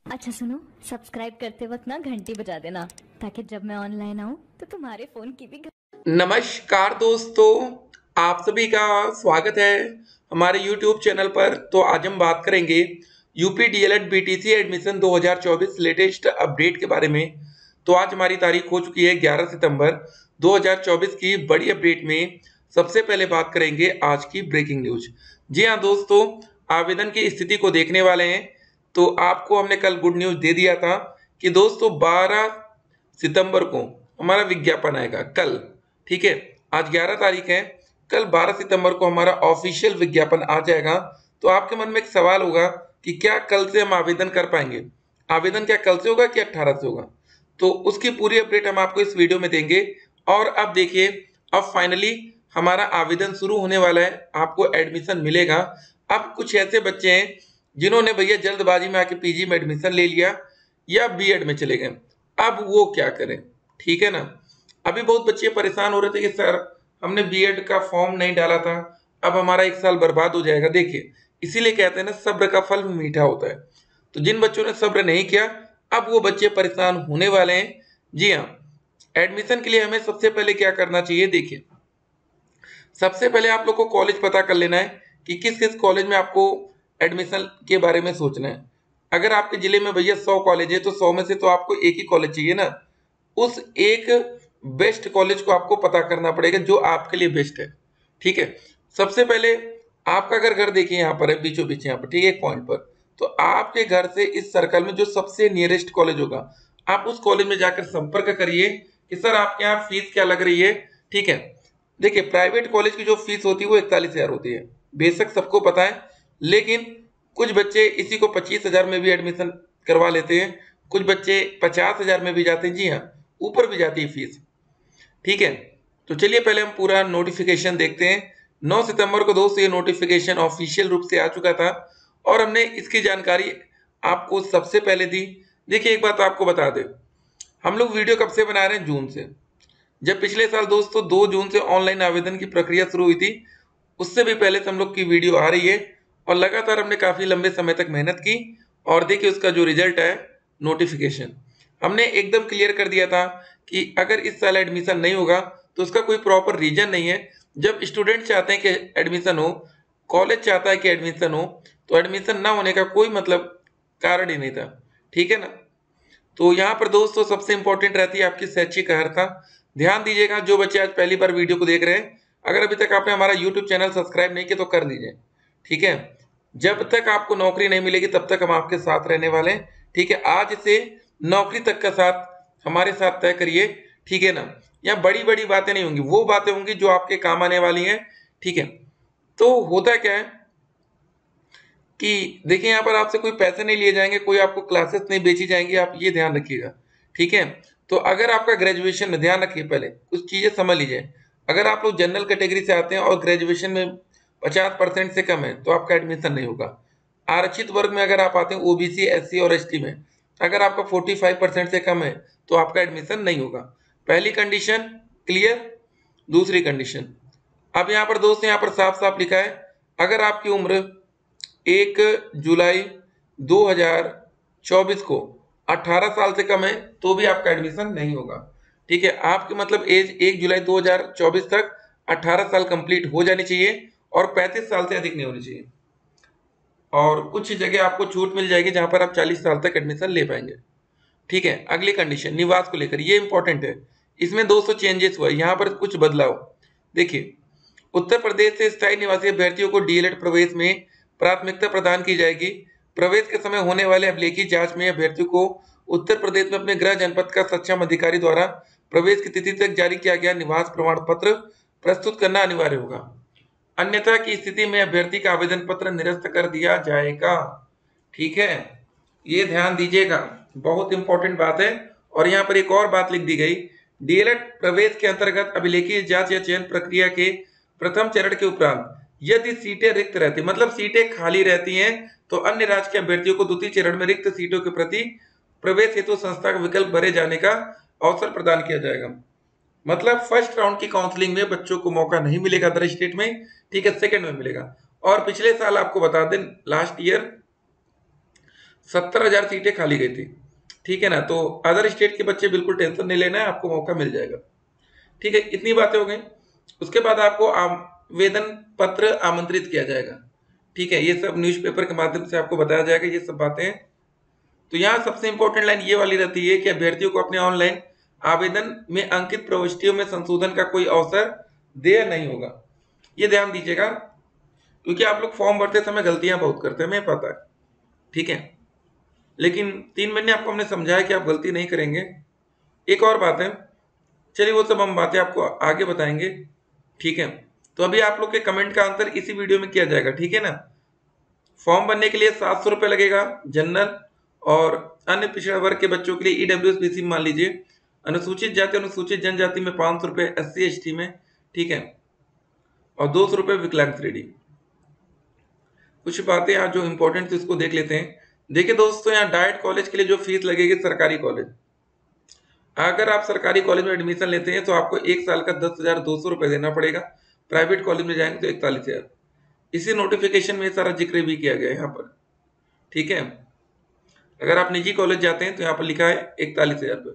अच्छा सुनो, सब्सक्राइब करते वक्त ना घंटी बजा देना ताकि जब मैं ऑनलाइन आऊँ तो तुम्हारे फोन की भी नमस्कार दोस्तों, आप सभी का स्वागत है हमारे YouTube चैनल पर। तो आज हम बात करेंगे UP DElEd BTC admission 2024 latest update के बारे में। तो आज हमारी तारीख हो चुकी है 11 सितंबर 2024 की बड़ी अपडेट में सबसे पहले बात करेंगे आज की ब्रेकिंग न्यूज। जी हाँ दोस्तों, आवेदन की स्थिति को देखने वाले हैं। तो आपको हमने कल गुड न्यूज दे दिया था कि दोस्तों 12 सितंबर को हमारा विज्ञापन आएगा कल। ठीक है, आज 11 तारीख है, कल 12 सितंबर को हमारा ऑफिशियल विज्ञापन आ जाएगा। तो आपके मन में एक सवाल होगा कि क्या कल से हम आवेदन कर पाएंगे? आवेदन क्या कल से होगा कि 18 से होगा? तो उसकी पूरी अपडेट हम आपको इस वीडियो में देंगे। और अब देखिए, अब फाइनली हमारा आवेदन शुरू होने वाला है, आपको एडमिशन मिलेगा। अब कुछ ऐसे बच्चे हैं जिन्होंने भैया जल्दबाजी में आके पीजी में एडमिशन ले लिया या बीएड में चले गए, अब वो क्या करें? ठीक है ना। अभी बहुत बच्चे परेशान हो रहे थे कि सर हमने बीएड का फॉर्म नहीं डाला था, अब हमारा एक साल बर्बाद हो जाएगा। देखिए, इसीलिए कहते हैं ना, सब्र का फल मीठा होता है। तो जिन बच्चों ने सब्र नहीं किया, अब वो बच्चे परेशान होने वाले हैं। जी हाँ, एडमिशन के लिए हमें सबसे पहले क्या करना चाहिए? देखिए, सबसे पहले आप लोग को कॉलेज पता कर लेना है कि किस किस कॉलेज में आपको एडमिशन के बारे में सोचना है। अगर आपके जिले में भैया 100 कॉलेज है तो 100 में से तो आपको एक ही कॉलेज चाहिए ना। उस एक बेस्ट कॉलेज को आपको पता करना पड़ेगा जो आपके लिए बेस्ट है। ठीक है, सबसे पहले आपका अगर घर देखिए यहाँ पर है, बीचों बीच यहाँ पर, ठीक है, एक पॉइंट पर। तो आपके घर से इस सर्कल में जो सबसे नियरेस्ट कॉलेज होगा, आप उस कॉलेज में जाकर संपर्क करिए कि सर आपके यहाँ फीस क्या लग रही है। ठीक है, देखिए प्राइवेट कॉलेज की जो फीस होती है वो 41,000 होती है, बेशक सबको पता है। लेकिन कुछ बच्चे इसी को 25,000 में भी एडमिशन करवा लेते हैं, कुछ बच्चे 50,000 में भी जाते हैं। जी हाँ, ऊपर भी जाती है फीस। ठीक है, तो चलिए पहले हम पूरा नोटिफिकेशन देखते हैं। 9 सितंबर को दोस्तों ये नोटिफिकेशन ऑफिशियल रूप से आ चुका था और हमने इसकी जानकारी आपको सबसे पहले दी। देखिए एक बात आपको बता दें, हम लोग वीडियो कब से बना रहे हैं? जून से। जब पिछले साल दोस्तों 2 जून से ऑनलाइन आवेदन की प्रक्रिया शुरू हुई थी, उससे भी पहले से हम लोग की वीडियो आ रही है और लगातार हमने काफी लंबे समय तक मेहनत की। और देखिए उसका जो रिजल्ट है, नोटिफिकेशन, हमने एकदम क्लियर कर दिया था कि अगर इस साल एडमिशन नहीं होगा तो उसका कोई प्रॉपर रीजन नहीं है। जब स्टूडेंट चाहते हैं कि एडमिशन हो, कॉलेज चाहता है कि एडमिशन हो, तो एडमिशन ना होने का कोई मतलब कारण ही नहीं था। ठीक है ना। तो यहाँ पर दोस्तों सबसे इंपॉर्टेंट रहती है आपकी शैक्षिक अर्हता। ध्यान दीजिएगा, जो बच्चे आज पहली बार वीडियो को देख रहे हैं, अगर अभी तक आपने हमारा यूट्यूब चैनल सब्सक्राइब नहीं किया तो कर लीजिए। ठीक है, जब तक आपको नौकरी नहीं मिलेगी तब तक हम आपके साथ रहने वाले हैं। ठीक है, आज से नौकरी तक का साथ हमारे साथ तय करिए। ठीक है ना। यहाँ बड़ी बड़ी बातें नहीं होंगी, वो बातें होंगी जो आपके काम आने वाली हैं। ठीक है, तो होता क्या है कि देखिए यहाँ पर आपसे कोई पैसे नहीं लिए जाएंगे, कोई आपको क्लासेस नहीं बेची जाएंगी, आप ये ध्यान रखिएगा। ठीक है, तो अगर आपका ग्रेजुएशन में, ध्यान रखिए पहले कुछ चीजें समझ लीजिए, अगर आप लोग जनरल कैटेगरी से आते हैं और ग्रेजुएशन में 50% से कम है तो आपका एडमिशन नहीं होगा। आरक्षित वर्ग में अगर आप आते हैं, ओबीसी, एससी और एसटी में, अगर आपका 45% से कम है तो आपका एडमिशन नहीं होगा। पहली कंडीशन क्लियर। दूसरी कंडीशन, अब यहाँ पर दोस्त यहाँ पर साफ साफ लिखा है, अगर आपकी उम्र 1 जुलाई 2024 को 18 साल से कम है तो भी आपका एडमिशन नहीं होगा। ठीक है, आपकी मतलब एज 1 जुलाई 2024 तक 18 साल कंप्लीट हो जानी चाहिए और 35 साल से अधिक नहीं होनी चाहिए। और कुछ जगह आपको छूट मिल जाएगी जहां पर आप 40 साल तक एडमिशन ले पाएंगे। ठीक है, अगली कंडीशन निवास को लेकर, ये इंपॉर्टेंट है। इसमें 200 चेंजेस हुआ है, यहाँ पर कुछ बदलाव। देखिए, उत्तर प्रदेश से स्थायी निवासी अभ्यर्थियों को डीएलएड प्रवेश में प्राथमिकता प्रदान की जाएगी। प्रवेश के समय होने वाले अभिलेखी जांच में अभ्यर्थियों को उत्तर प्रदेश में अपने गृह जनपद का सक्षम अधिकारी द्वारा प्रवेश की तिथि तक जारी किया गया निवास प्रमाण पत्र प्रस्तुत करना अनिवार्य होगा। अन्यथा की स्थिति में अभ्यर्थी का आवेदन पत्र निरस्त कर दिया जाएगा। ठीक है, ये ध्यान दीजिएगा, बहुत इंपॉर्टेंट बात है। और यहाँ पर एक और बात लिख दी गई, डीएलएड प्रवेश के अंतर्गत अभिलेखीय जांच या चयन प्रक्रिया के प्रथम चरण के उपरांत यदि सीटें रिक्त रहती, मतलब सीटें खाली रहती हैं, तो अन्य राज्य के अभ्यर्थियों को द्वितीय चरण में रिक्त सीटों के प्रति प्रवेश हेतु संस्था का विकल्प भरे जाने का अवसर प्रदान किया जाएगा। मतलब फर्स्ट राउंड की काउंसलिंग में बच्चों को मौका नहीं मिलेगा अदर स्टेट में। ठीक है, सेकंड में मिलेगा। और पिछले साल आपको बता दें, लास्ट ईयर 70,000 सीटें खाली गई थी, ठीक है ना। तो अदर स्टेट के बच्चे बिल्कुल टेंशन नहीं लेना है, आपको मौका मिल जाएगा, ठीक है। इतनी बातें हो गई। उसके बाद आपको आवेदन पत्र आमंत्रित किया जाएगा, ठीक है। ये सब न्यूज़पेपर के माध्यम से आपको बताया जाएगा, ये सब बातें। तो यहाँ सबसे इंपॉर्टेंट लाइन ये वाली रहती है कि अभ्यर्थियों को अपने ऑनलाइन आवेदन में अंकित प्रविष्टियों में संशोधन का कोई अवसर देय नहीं होगा। ये ध्यान दीजिएगा, क्योंकि आप लोग फॉर्म भरते समय गलतियां बहुत करते हैं, हमें पता है, ठीक है। लेकिन 3 महीने आपको हमने समझाया कि आप गलती नहीं करेंगे। एक और बात है, चलिए वो सब हम बातें आपको आगे बताएंगे, ठीक है। तो अभी आप लोग के कमेंट का आंसर इसी वीडियो में किया जाएगा, ठीक है ना। फॉर्म भरने के लिए 700 रुपये लगेगा जनरल और अन्य पिछड़ा वर्ग के बच्चों के लिए ईडब्ल्यूएस बीसी मान लीजिए, अनुसूचित जाति अनुसूचित जनजाति में 500 रुपये, SC ST में, ठीक है, और 200 रुपये विकलांग श्रेणी। कुछ बातें यहाँ जो इंपॉर्टेंट थी उसको देख लेते हैं। देखिए दोस्तों, यहाँ डाइट कॉलेज के लिए जो फीस लगेगी सरकारी कॉलेज, अगर आप सरकारी कॉलेज में एडमिशन लेते हैं तो आपको 1 साल का 10,200 रुपये देना पड़ेगा। प्राइवेट कॉलेज में जाएंगे तो 41,000। इसी नोटिफिकेशन में सारा जिक्र भी किया गया है यहाँ पर, ठीक है। अगर आप निजी कॉलेज जाते हैं तो यहाँ पर लिखा है 41,000 रुपये,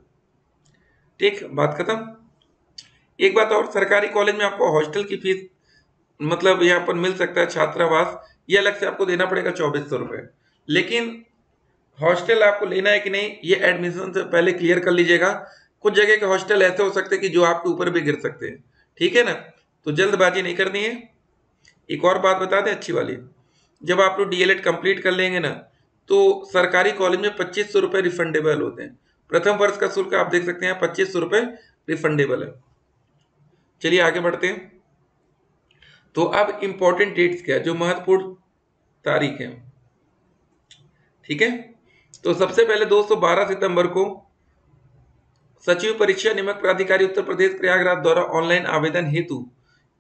ठीक, बात खत्म। एक बात और, सरकारी कॉलेज में आपको हॉस्टल की फीस मतलब यहाँ पर मिल सकता है, छात्रावास, ये अलग से आपको देना पड़ेगा 2,400 रुपये। लेकिन हॉस्टल आपको लेना है कि नहीं, ये एडमिशन से पहले क्लियर कर लीजिएगा। कुछ जगह के हॉस्टल ऐसे हो सकते हैं कि जो आपके ऊपर भी गिर सकते हैं, ठीक है ना। तो जल्दबाजी नहीं करनी है। एक और बात बता दें अच्छी वाली, जब आप लोग DLED कंप्लीट कर लेंगे ना, तो सरकारी कॉलेज में 2,500 रुपये रिफंडेबल होते हैं। प्रथम वर्ष का शुल्क आप देख सकते हैं 2,500 रुपये रिफंडेबल है। चलिए आगे बढ़ते हैं। तो अब इंपॉर्टेंट डेट्स क्या है, जो महत्वपूर्ण तारीख है, ठीक है। तो सबसे पहले दोस्तों 12 सितंबर को सचिव परीक्षा नियामक प्राधिकारी उत्तर प्रदेश प्रयागराज द्वारा ऑनलाइन आवेदन हेतु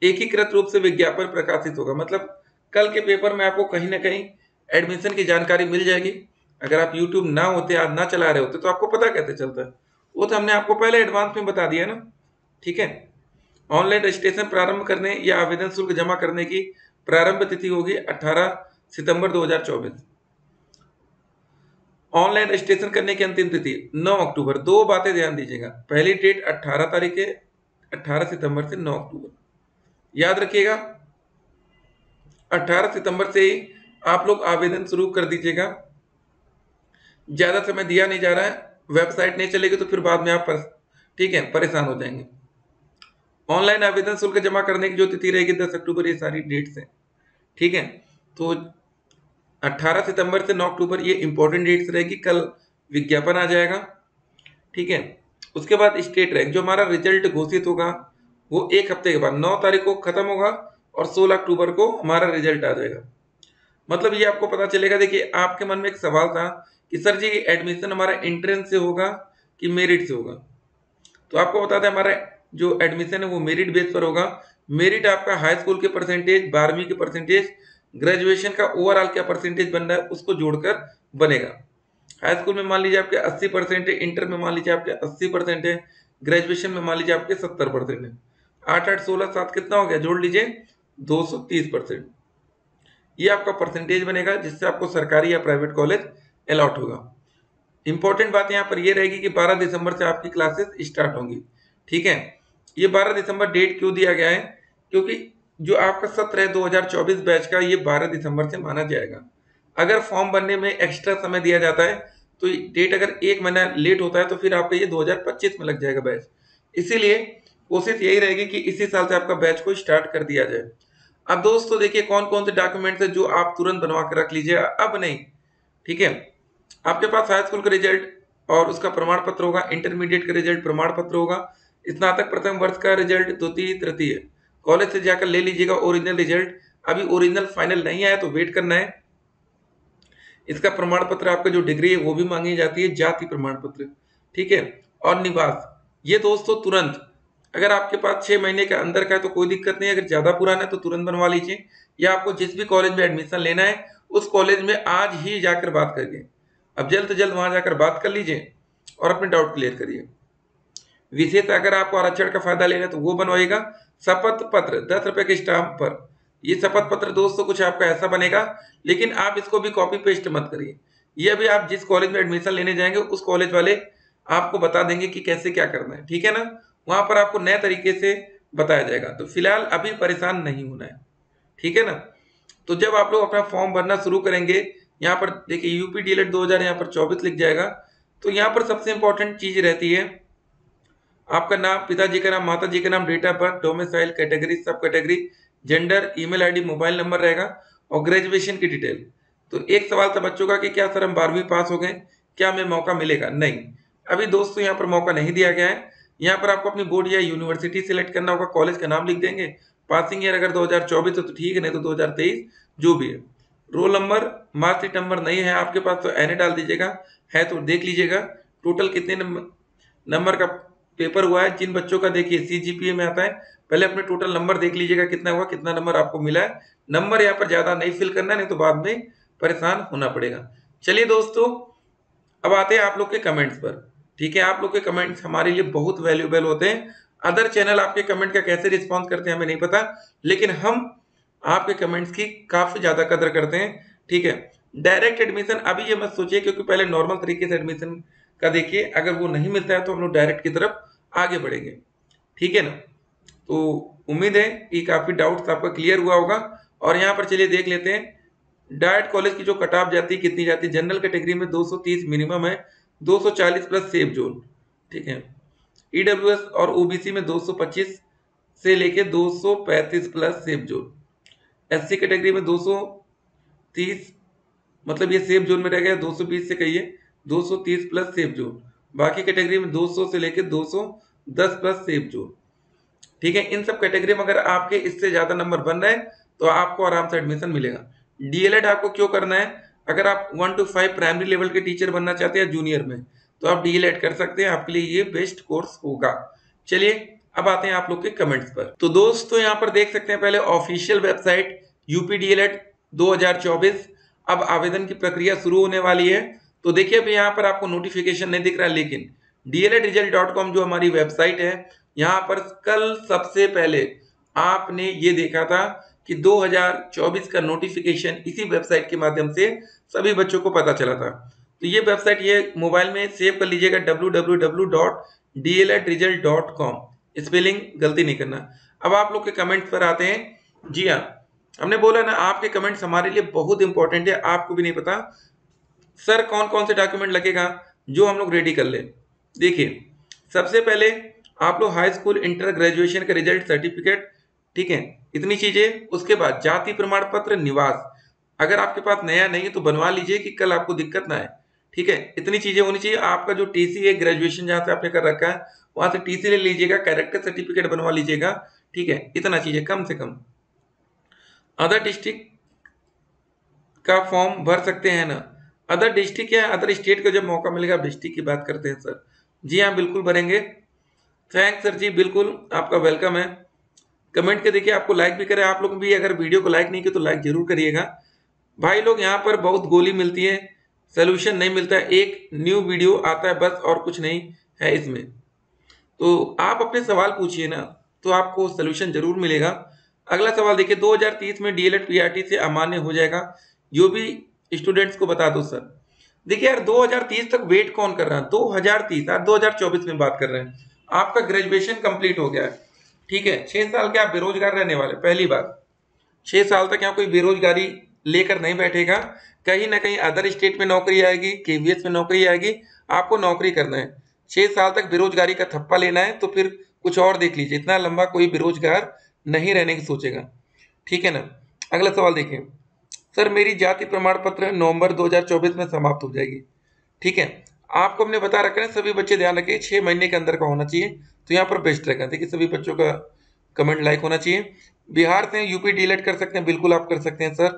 एकीकृत रूप से विज्ञापन प्रकाशित होगा। मतलब कल के पेपर में आपको कहीं ना कहीं एडमिशन की जानकारी मिल जाएगी। अगर आप यूट्यूब ना होते, आज ना चला रहे होते, तो आपको पता कैसे चलता है, वो तो हमने आपको पहले एडवांस में बता दिया ना, ठीक है। ऑनलाइन रजिस्ट्रेशन प्रारंभ करने या आवेदन शुल्क जमा करने की प्रारंभ तिथि होगी 18 सितंबर 2024। ऑनलाइन रजिस्ट्रेशन करने की अंतिम तिथि 9 अक्टूबर। दो बातें ध्यान दीजिएगा, पहली डेट 18 तारीख है, 18 सितंबर से 9 अक्टूबर, याद रखिएगा। 18 सितंबर से ही आप लोग आवेदन शुरू कर दीजिएगा, ज्यादा समय दिया नहीं जा रहा है। वेबसाइट नहीं चलेगी तो फिर बाद में आप ठीक है परेशान हो जाएंगे। ऑनलाइन आवेदन शुल्क जमा करने की जो तिथि रहेगी 10 अक्टूबर, ये सारी डेट्स हैं, ठीक है। तो 18 सितंबर से 9 अक्टूबर ये इंपॉर्टेंट डेट्स रहेगी, कल विज्ञापन आ जाएगा, ठीक है। उसके बाद स्टेट रैंक, जो हमारा रिजल्ट घोषित होगा वो 1 हफ्ते के बाद 9 तारीख को खत्म होगा और 16 अक्टूबर को हमारा रिजल्ट आ जाएगा। मतलब ये आपको पता चलेगा। देखिए आपके मन में एक सवाल था कि सर जी एडमिशन हमारा एंट्रेंस से होगा कि मेरिट से होगा, तो आपको बता दें हमारा जो एडमिशन है वो मेरिट बेस पर होगा। मेरिट आपका हाई स्कूल के परसेंटेज, 12वीं के परसेंटेज, ग्रेजुएशन का ओवरऑल क्या परसेंटेज बन रहा है उसको जोड़कर बनेगा। हाई स्कूल में मान लीजिए आपके 80% है, इंटर में मान लीजिए आपके 80% है, ग्रेजुएशन में मान लीजिए आपके 70% है। 8 8 16 7 कितना हो गया, जोड़ लीजिए 230%। ये आपका परसेंटेज बनेगा जिससे आपको सरकारी या प्राइवेट कॉलेज अलॉट होगा। इंपॉर्टेंट बात यहाँ पर ये रहेगी कि 12 दिसंबर से आपकी क्लासेस स्टार्ट होंगी, ठीक है। ये 12 दिसंबर डेट क्यों दिया गया है, क्योंकि जो आपका सत्र है 2024 बैच का, ये 12 दिसंबर से माना जाएगा। अगर फॉर्म भरने में एक्स्ट्रा समय दिया जाता है तो डेट अगर 1 महीना लेट होता है तो फिर आपका ये 2025 में लग जाएगा बैच। इसीलिए कोशिश यही रहेगी कि इसी साल से आपका बैच को स्टार्ट कर दिया जाए। अब दोस्तों देखिए कौन कौन से डॉक्यूमेंट्स है जो आप तुरंत बनवा कर रख लीजिए, अब नहीं, ठीक है। आपके पास हाई स्कूल का रिजल्ट और उसका प्रमाण पत्र होगा, इंटरमीडिएट का रिजल्ट प्रमाण पत्र होगा, स्नातक प्रथम वर्ष का रिजल्ट, द्वितीय तृतीय कॉलेज से जाकर ले लीजिएगा ओरिजिनल रिजल्ट। अभी ओरिजिनल फाइनल नहीं आया तो वेट करना है। इसका प्रमाण पत्र आपका जो डिग्री है वो भी मांगी जाती है, जाति प्रमाण पत्र, ठीक है, और निवास। ये दोस्तों तुरंत, अगर आपके पास 6 महीने के अंदर का है तो कोई दिक्कत नहीं, अगर ज्यादा पुराना है तो तुरंत बनवा लीजिए, या आपको जिस भी कॉलेज में एडमिशन लेना है उस कॉलेज में आज ही जाकर बात करिए। अब जल्द से जल्द वहां जाकर बात कर लीजिए और अपने डाउट क्लियर करिए। विशेष अगर आपको आरक्षण का फायदा लेना है तो वो बनवाइएगा। शपथ पत्र 10 रुपए के स्टाम्प पर, ये शपथ पत्र दोस्तों कुछ आपका ऐसा बनेगा, लेकिन आप इसको भी कॉपी पेस्ट मत करिए, ये अभी आप जिस कॉलेज में एडमिशन लेने जाएंगे उस कॉलेज वाले आपको बता देंगे कि कैसे क्या करना है, ठीक है ना। वहां पर आपको नए तरीके से बताया जाएगा, तो फिलहाल अभी परेशान नहीं होना है, ठीक है ना। तो जब आप लोग अपना फॉर्म भरना शुरू करेंगे, यहाँ पर देखिए यूपी डीएलएड 2000 यहाँ पर 24 लिख जाएगा। तो यहाँ पर सबसे इंपॉर्टेंट चीज रहती है आपका नाम, पिताजी का नाम, माता जी का नाम, date of birth, domicile, category, sub category, gender, email ID, mobile number रहेगा और ग्रेजुएशन की डिटेल। तो एक सवाल था बच्चों का कि क्या सर हम 12वीं पास हो गए, क्या हमें मौका मिलेगा? नहीं, अभी दोस्तों यहाँ पर मौका नहीं दिया गया है। यहाँ पर आपको अपनी बोर्ड या यूनिवर्सिटी सिलेक्ट करना होगा, कॉलेज का नाम लिख देंगे, पासिंग ईयर अगर 2024 है तो ठीक है, नहीं तो 2023 जो भी है। रोल नंबर, मार्कशीट नंबर नहीं है आपके पास तो एनए डाल दीजिएगा, है तो देख लीजिएगा टोटल कितने नंबर का पेपर हुआ है। जिन बच्चों का देखिए सीजीपीए में आता है, पहले अपने टोटल नंबर देख लीजिएगा कितना हुआ, कितना नंबर आपको मिला है। नंबर यहाँ पर ज्यादा नहीं फिल करना, नहीं तो बाद में परेशान होना पड़ेगा। चलिए दोस्तों, अब आते हैं आप लोग के कमेंट्स पर, ठीक है। आप लोग के कमेंट्स हमारे लिए बहुत वैल्यूएबल होते हैं। अदर चैनल आपके कमेंट का कैसे रिस्पॉन्स करते हैं हमें नहीं पता, लेकिन हम आपके कमेंट्स की काफी ज्यादा कदर करते हैं, ठीक है। डायरेक्ट एडमिशन अभी ये मत सोचिए, क्योंकि पहले नॉर्मल तरीके से एडमिशन का देखिए, अगर वो नहीं मिलता है तो हम लोग डायरेक्ट की तरफ आगे बढ़ेंगे, ठीक है ना। तो उम्मीद है कि काफी डाउट्स आपका क्लियर हुआ होगा। और यहाँ पर चलिए देख लेते हैं डायरेक्ट कॉलेज की जो कट ऑफ जाती है कितनी जाती है। जनरल कैटेगरी में 230 मिनिमम है, 240 प्लस सेफ जोन, ठीक है। ईडब्ल्यूएस और ओबीसी में 225 से लेके 235 plus safe zone. SC category में 230, मतलब ये सेफ जोन में रह गया, 220 से कहिए 230 प्लस सेफ जोन। बाकी कैटेगरी में 200 से लेके 210 प्लस सेफ जोन, ठीक है। इन सब कैटेगरी में अगर आपके इससे ज्यादा नंबर बन रहे हैं तो आपको आराम से एडमिशन मिलेगा। डीएलएड आपको क्यों करना है? अगर आप 1 to 5 प्राइमरी लेवल के टीचर बनना चाहते हैं जूनियर में, तो आप डीएलएड कर सकते हैं, आपके लिए ये बेस्ट कोर्स होगा। चलिए अब आते हैं आप लोग के कमेंट्स पर। तो दोस्तों यहाँ पर देख सकते हैं पहले ऑफिशियल वेबसाइट यूपी डीएलएड 2024, अब आवेदन की प्रक्रिया शुरू होने वाली है। तो देखिए अभी यहाँ पर आपको नोटिफिकेशन नहीं दिख रहा है, लेकिन dledresult.com जो हमारी वेबसाइट है, यहाँ पर कल सबसे पहले आपने ये देखा था कि 2024 का नोटिफिकेशन इसी वेबसाइट के माध्यम से सभी बच्चों को पता चला था। तो ये वेबसाइट ये मोबाइल में सेव कर लीजिएगा, www.dledresult.com, स्पेलिंग गलती नहीं करना। अब आप लोग के कमेंट्स पर आते हैं। जी हाँ, हमने बोला ना आपके कमेंट्स हमारे लिए बहुत इंपॉर्टेंट है। आपको भी नहीं पता सर कौन कौन से डॉक्यूमेंट लगेगा जो हम लोग रेडी कर ले। देखिए सबसे पहले आप लोग हाई स्कूल, इंटर, ग्रेजुएशन का रिजल्ट, सर्टिफिकेट, ठीक है, इतनी चीजें। उसके बाद जाति प्रमाण पत्र, निवास, अगर आपके पास नया नहीं है तो बनवा लीजिए कि कल आपको दिक्कत ना है, ठीक है। इतनी चीजें होनी चाहिए। आपका जो टीसी है ग्रेजुएशन जहां से आपने कर रखा है वहां से टीसी ले लीजिएगा, कैरेक्टर सर्टिफिकेट बनवा लीजिएगा, ठीक है। इतना चीजें कम से कम। अदर डिस्ट्रिक्ट का फॉर्म भर सकते हैं ना। अदर डिस्ट्रिक्ट या अदर स्टेट का जब मौका मिलेगा, डिस्ट्रिक्ट की बात करते हैं सर। जी हाँ बिल्कुल भरेंगे। थैंक्स सर जी, बिल्कुल आपका वेलकम है। कमेंट के देखिए, आपको लाइक भी करें। आप लोग भी अगर वीडियो को लाइक नहीं किया तो लाइक जरूर करिएगा भाई लोग। यहाँ पर बहुत गोली मिलती है, सोल्यूशन नहीं मिलता है। एक न्यू वीडियो आता है बस, और कुछ नहीं है इसमें। तो आप अपने सवाल पूछिए ना, तो आपको सोल्यूशन जरूर मिलेगा। अगला सवाल देखिए, 2030 में डीएलएड पीआरटी से अमान्य हो जाएगा, जो भी स्टूडेंट्स को बता दो सर। देखिए यार 2030 तक वेट कौन कर रहा है? 2030, आज 2024 में बात कर रहे हैं। आपका ग्रेजुएशन कंप्लीट हो गया है, ठीक है। 6 साल के आप बेरोजगार रहने वाले। पहली बात, 6 साल तक यहाँ कोई बेरोजगारी लेकर नहीं बैठेगा। कहीं ना कहीं अदर स्टेट में नौकरी आएगी, केवीएस में नौकरी आएगी, आपको नौकरी करना है। 6 साल तक बेरोजगारी का थप्पा लेना है तो फिर कुछ और देख लीजिए। इतना लंबा कोई बेरोजगार नहीं रहने की सोचेगा, ठीक है ना। अगला सवाल देखिए, सर मेरी जाति प्रमाण पत्र नवंबर 2024 में समाप्त हो जाएगी, ठीक है। आपको हमने बता रखा है, सभी बच्चे ध्यान रखिए 6 महीने के अंदर का होना चाहिए, तो यहाँ पर बेस्ट रहेगा। देखिए सभी बच्चों का कमेंट लाइक होना चाहिए। बिहार से यूपी डीएलएड कर सकते हैं, बिल्कुल आप कर सकते हैं सर।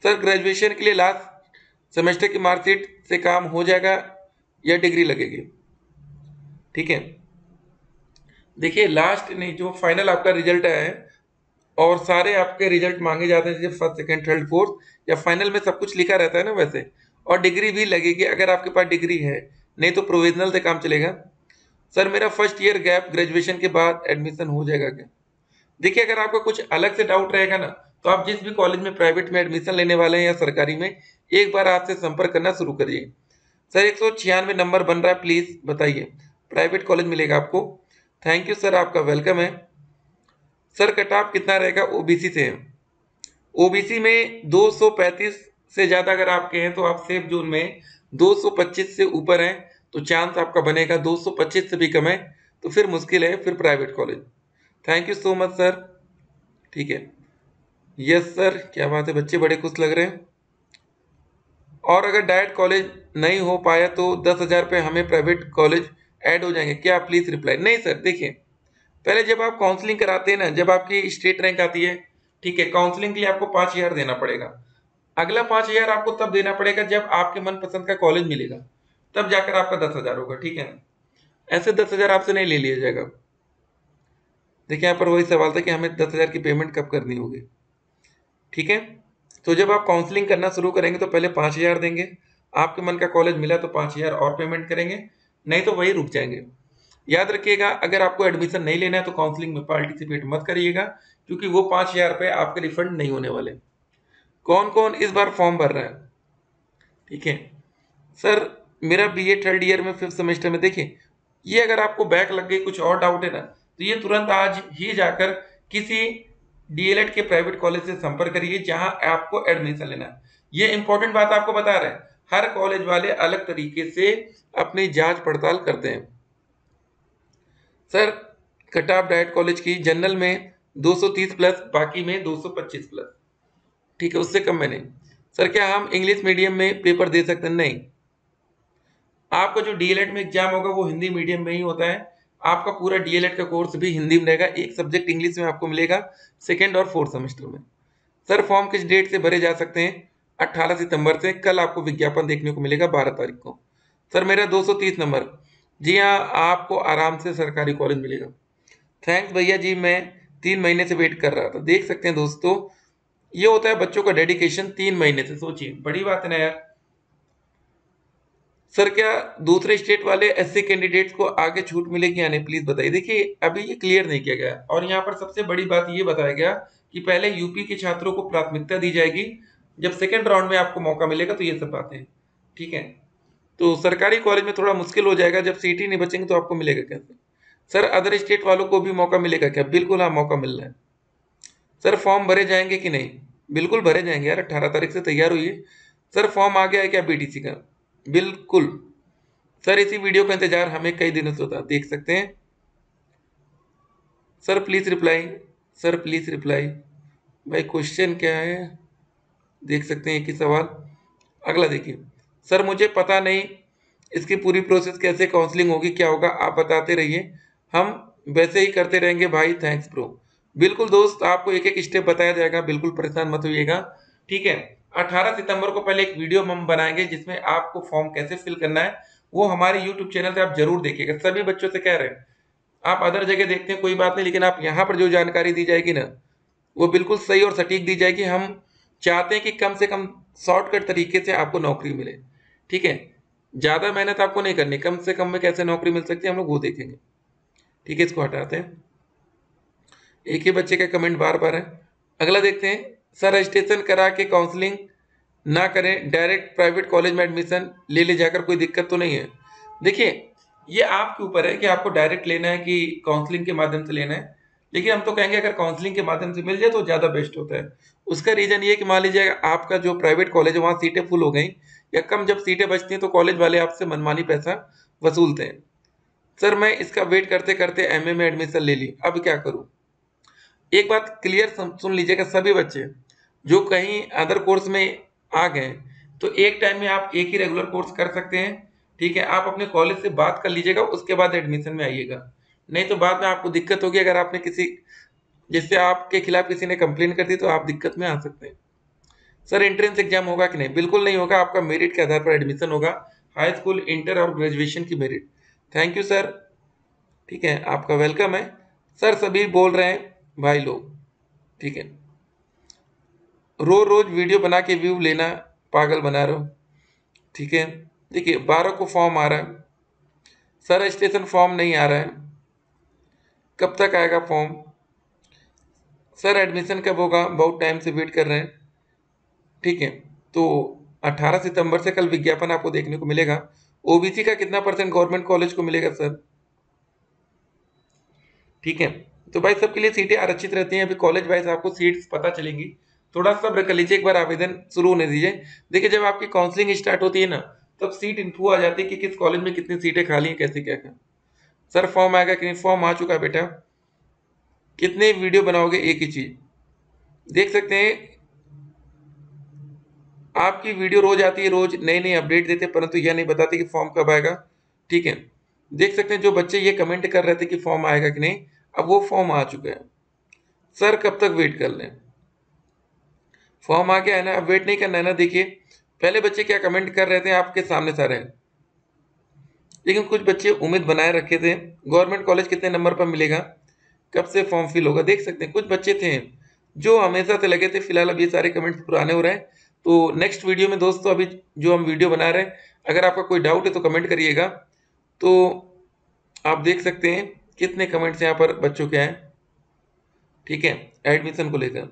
सर ग्रेजुएशन के लिए लास्ट सेमेस्टर की मार्कशीट से काम हो जाएगा या डिग्री लगेगी? ठीक है, देखिए लास्ट नहीं, जो फाइनल आपका रिजल्ट आया है और सारे आपके रिजल्ट मांगे जाते हैं, जैसे फर्स्ट, सेकंड, थर्ड, फोर्थ, या फाइनल में सब कुछ लिखा रहता है ना वैसे। और डिग्री भी लगेगी अगर आपके पास डिग्री है, नहीं तो प्रोविजनल से काम चलेगा। सर मेरा फर्स्ट ईयर गैप, ग्रेजुएशन के बाद एडमिशन हो जाएगा क्या? देखिए अगर आपका कुछ अलग से डाउट रहेगा ना, तो आप जिस भी कॉलेज में प्राइवेट में एडमिशन लेने वाले हैं या सरकारी में, एक बार आज से संपर्क करना शुरू करिए। सर 196 नंबर बन रहा है, प्लीज बताइए, प्राइवेट कॉलेज मिलेगा आपको। थैंक यू सर, आपका वेलकम है। सर कट ऑफ कितना रहेगा? ओबीसी से है। ओबीसी में 235 से ज्यादा अगर आपके हैं तो आप सेफ जोन में, 225 से ऊपर हैं तो चांस आपका बनेगा, 225 से भी कम है तो फिर मुश्किल है, फिर private college. Thank you so much sir. ठीक है, यस सर, क्या बात है, बच्चे बड़े खुश लग रहे हैं। और अगर डायरेक्ट कॉलेज नहीं हो पाया तो 10,000 रुपये हमें प्राइवेट कॉलेज ऐड हो जाएंगे क्या? Please reply. नहीं सर, देखिए पहले जब आप काउंसलिंग कराते हैं ना, जब आपकी स्टेट रैंक आती है, ठीक है, काउंसलिंग के लिए आपको 5,000 देना पड़ेगा। अगला 5,000 आपको तब देना पड़ेगा जब आपके मनपसंद का कॉलेज मिलेगा, तब जाकर आपका 10,000 होगा, ठीक है ना। ऐसे 10,000 आपसे नहीं ले लिया जाएगा। देखिए यहाँ पर वही सवाल था कि हमें 10,000 की पेमेंट कब करनी होगी, ठीक है। तो जब आप काउंसलिंग करना शुरू करेंगे तो पहले 5,000 देंगे, आपके मन का कॉलेज मिला तो 5,000 और पेमेंट करेंगे, नहीं तो वही रुक जाएंगे। याद रखिएगा, अगर आपको एडमिशन नहीं लेना है तो काउंसलिंग में पार्टिसिपेट मत करिएगा, क्योंकि वो 5,000 रुपये आपके रिफंड नहीं होने वाले। कौन कौन इस बार फॉर्म भर रहा है? ठीक है सर, मेरा बीए थर्ड ईयर में 5th सेमेस्टर में। देखिए ये अगर आपको बैक लग गई, कुछ और डाउट है ना, तो ये तुरंत आज ही जाकर किसी डीएलएड के प्राइवेट कॉलेज से संपर्क करिए जहां आपको एडमिशन लेना है। ये इंपॉर्टेंट बात आपको बता रहे हैं, हर कॉलेज वाले अलग तरीके से अपनी जांच पड़ताल करते हैं। Sir cut off diet college की जनरल में 230 प्लस, बाकी में 225 प्लस, ठीक है, उससे कम में नहीं। सर क्या हम इंग्लिश मीडियम में पेपर दे सकते हैं? नहीं, आपका जो डीएलएड में एग्जाम होगा वो हिंदी मीडियम में ही होता है। आपका पूरा डीएलएड का कोर्स भी हिंदी में रहेगा, एक सब्जेक्ट इंग्लिश में आपको मिलेगा सेकेंड और फोर्थ सेमेस्टर में। सर फॉर्म किस डेट से भरे जा सकते हैं? 18 सितंबर से। कल आपको विज्ञापन देखने को मिलेगा 12 तारीख को। सर मेरा 230 नंबर, जी हाँ, आपको आराम से सरकारी कॉलेज मिलेगा। थैंक्स भैया जी, मैं 3 महीने से वेट कर रहा था। देख सकते हैं दोस्तों, ये होता है बच्चों का डेडिकेशन, 3 महीने से, सोचिए बड़ी बात है ना यार। सर क्या दूसरे स्टेट वाले एससी कैंडिडेट्स को आगे छूट मिलेगी या नहीं, प्लीज बताइए। देखिए अभी ये क्लियर नहीं किया गया, और यहाँ पर सबसे बड़ी बात ये बताया गया कि पहले यूपी के छात्रों को प्राथमिकता दी जाएगी, जब सेकेंड राउंड में आपको मौका मिलेगा तो ये सब बातें, ठीक है। तो सरकारी कॉलेज में थोड़ा मुश्किल हो जाएगा, जब सीट ही नहीं बचेंगे तो आपको मिलेगा कैसे। सर अदर स्टेट वालों को भी मौका मिलेगा क्या? बिल्कुल हाँ, मौका मिल रहा है। सर फॉर्म भरे जाएंगे कि नहीं? बिल्कुल भरे जाएंगे यार, 18 तारीख से तैयार हुई है। सर फॉर्म आ गया है क्या बीटीसी का? बिल्कुल सर, इसी वीडियो का इंतजार हमें कई दिनों से होता, देख सकते हैं। Sir please reply, sir please reply. भाई क्वेश्चन क्या है, देख सकते हैं एक ही सवाल। अगला देखिए, सर मुझे पता नहीं इसकी पूरी प्रोसेस कैसे, काउंसलिंग होगी, क्या होगा, आप बताते रहिए, हम वैसे ही करते रहेंगे भाई, थैंक्स ब्रो। बिल्कुल दोस्त, आपको एक एक स्टेप बताया जाएगा, बिल्कुल परेशान मत होइएगा, ठीक है। 18 सितंबर को पहले एक वीडियो हम बनाएंगे जिसमें आपको फॉर्म कैसे फिल करना है, वो हमारे यूट्यूब चैनल से आप जरूर देखिएगा। सभी बच्चों से कह रहे हैं, आप अदर जगह देखते हैं कोई बात नहीं, लेकिन आप यहाँ पर जो जानकारी दी जाएगी ना, वो बिल्कुल सही और सटीक दी जाएगी। हम चाहते हैं कि कम से कम शॉर्टकट तरीके से आपको नौकरी मिले, ठीक है। ज्यादा मेहनत आपको नहीं करनी, कम से कम में कैसे नौकरी मिल सकती है हम लोग वो देखेंगे, ठीक है। इसको हटाते हैं, एक ही बच्चे का कमेंट बार बार है। अगला देखते हैं, सर रजिस्ट्रेशन करा के काउंसलिंग ना करें, डायरेक्ट प्राइवेट कॉलेज में एडमिशन ले जाकर कोई दिक्कत तो नहीं है? देखिए ये आपके ऊपर है कि आपको डायरेक्ट लेना है कि काउंसलिंग के माध्यम से लेना है, लेकिन हम तो कहेंगे अगर काउंसलिंग के माध्यम से मिल जाए तो ज़्यादा बेस्ट होता है। उसका रीज़न ये कि मान लीजिए आपका जो प्राइवेट कॉलेज है वहाँ सीटें फुल हो गई या कम, जब सीटें बचती हैं तो कॉलेज वाले आपसे मनमानी पैसा वसूलते हैं। सर मैं इसका वेट करते करते एमए में एडमिशन ले ली, अब क्या करूँ? एक बात क्लियर सुन लीजिएगा सभी बच्चे, जो कहीं अदर कोर्स में आ गए तो एक टाइम में आप एक ही रेगुलर कोर्स कर सकते हैं, ठीक है। आप अपने कॉलेज से बात कर लीजिएगा, उसके बाद एडमिशन में आइएगा, नहीं तो बाद में आपको दिक्कत होगी। अगर आपने किसी, जिससे आपके खिलाफ किसी ने कंप्लेन कर दी तो आप दिक्कत में आ सकते हैं। सर एंट्रेंस एग्जाम होगा कि नहीं? बिल्कुल नहीं होगा, आपका मेरिट के आधार पर एडमिशन होगा, हाई स्कूल, इंटर और ग्रेजुएशन की मेरिट। थैंक यू सर, ठीक है, आपका वेलकम है। सर सभी बोल रहे हैं भाई लोग, ठीक है, रोज वीडियो बना के व्यू लेना, पागल बना रहे हो, ठीक है। देखिए 12 को फॉर्म आ रहा है, सर रजिस्ट्रेशन फॉर्म नहीं आ रहा है, कब तक आएगा फॉर्म? सर एडमिशन कब होगा? बहुत टाइम से वेट कर रहे हैं, ठीक है। तो 18 सितंबर से कल विज्ञापन आपको देखने को मिलेगा। ओबीसी का कितना % गवर्नमेंट कॉलेज को मिलेगा सर? ठीक है, तो भाई सबके लिए सीटें आरक्षित रहती हैं। अभी कॉलेज वाइज आपको सीट्स पता चलेंगी, थोड़ा सब्र कर लीजिए, एक बार आवेदन शुरू होने दीजिए। देखिए जब आपकी काउंसलिंग स्टार्ट होती है ना, तब सीट इन्फो आ जाती है कि किस कॉलेज में कितनी सीटें खाली हैं, कैसे क्या क्या। सर फॉर्म आएगा कि नहीं? फॉर्म आ चुका है बेटा। कितने वीडियो बनाओगे एक ही चीज? देख सकते हैं आपकी वीडियो रोज आती है, रोज नई नई अपडेट देते, परंतु यह नहीं बताते कि फॉर्म कब आएगा। ठीक है, देख सकते हैं जो बच्चे ये कमेंट कर रहे थे कि फॉर्म आएगा कि नहीं, अब वो फॉर्म आ चुका है। सर कब तक वेट कर लें? फॉर्म आ गया है ना, अब वेट नहीं करना है ना। देखिए पहले बच्चे क्या कमेंट कर रहे थे आपके सामने सारे हैं, लेकिन कुछ बच्चे उम्मीद बनाए रखे थे गवर्नमेंट कॉलेज कितने नंबर पर मिलेगा, कब से फॉर्म फिल होगा। देख सकते हैं कुछ बच्चे थे जो हमेशा से लगे थे। फिलहाल अब ये सारे कमेंट्स पुराने हो रहे हैं। तो नेक्स्ट वीडियो में दोस्तों, अभी जो हम वीडियो बना रहे हैं, अगर आपका कोई डाउट है तो कमेंट करिएगा। तो आप देख सकते हैं कितने कमेंट्स यहाँ पर बच्चों के हैं। ठीक है, एडमिशन को लेकर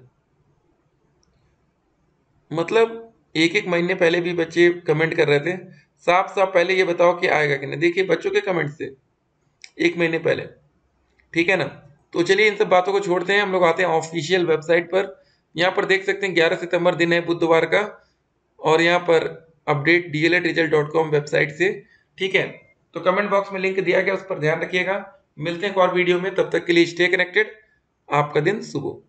मतलब एक एक महीने पहले भी बच्चे कमेंट कर रहे थे। साफ साफ पहले ये बताओ कि आएगा कि नहीं। देखिए बच्चों के कमेंट से एक महीने पहले। ठीक है ना, तो चलिए इन सब बातों को छोड़ते हैं, हम लोग आते हैं ऑफिशियल वेबसाइट पर। यहाँ पर देख सकते हैं 11 सितंबर दिन है, बुधवार का, और यहाँ पर अपडेट dletresult.com वेबसाइट से। ठीक है, तो कमेंट बॉक्स में लिंक दिया गया, उस पर ध्यान रखिएगा। मिलते हैं एक और वीडियो में, तब तक के लिए स्टे कनेक्टेड। आपका दिन शुभ हो।